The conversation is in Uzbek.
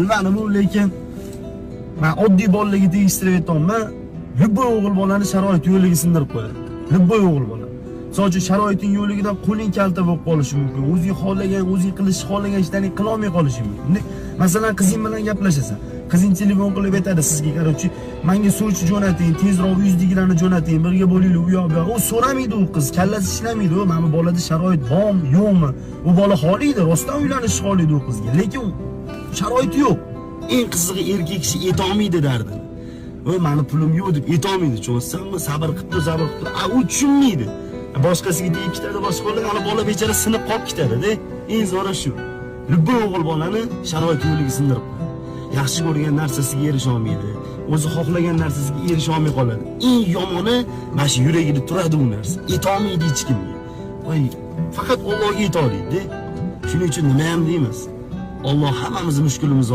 Bilmadim, lekin men oddiy bolalarga tegishtirib aytayman, любой o'g'il bolani sharoit yo'liga sindirib qo'yadi. Любой o'g'il bola. Misol uchun sharoiting yo'ligidan qo'ling kalta bo'lib qolishi mumkin. O'zing xohlagan, o'zing qilishni xohlagan ishlarni qila olmay qolishi mumkin. Masalan, qizing bilan gaplashasan. Qizing telefon qilib aytadi sizga, "Qarochi, menga suvchi jo'nating, tezroq uyingizdagilarni jo'nating, birga bo'linglar u yoq bu yoq." U so'ramaydi, u qiz kallasi ishlamaydi. U mana bu bolada sharoit bormi, yo'qmi? U bola xohlaydi, rostdan uylanishni xohlaydi u qizga. Lekin sharoiti yo'q. Eng qizig'i erkak kishi aytolmaydi dardini. "Voy, meni pulim yo'q" deb aytolmaydi. Cho'nsanmi, sabr qilib, sabr qilib. U tushunmaydi. Boshqasiga deyib ketadi, boshqalar ana bola bechara sinib qolib ketadi-da. Eng zo'ri shu. Любой o'g'il bolani sharoit yo'liga sindirib qo'yadi. Yaxshi ko'rgan narsasiga erisha olmaydi. O'zi xohlagan narsasiga erisha olmay qoladi. Eng yomoni mana shu yuragida turadi u narsa. Aytolmaydi hech kimga. Voy, faqat Allohga ayta oladi-da. Shuning uchun nima ham deymiz? Alloh hammamizni mushkulimizni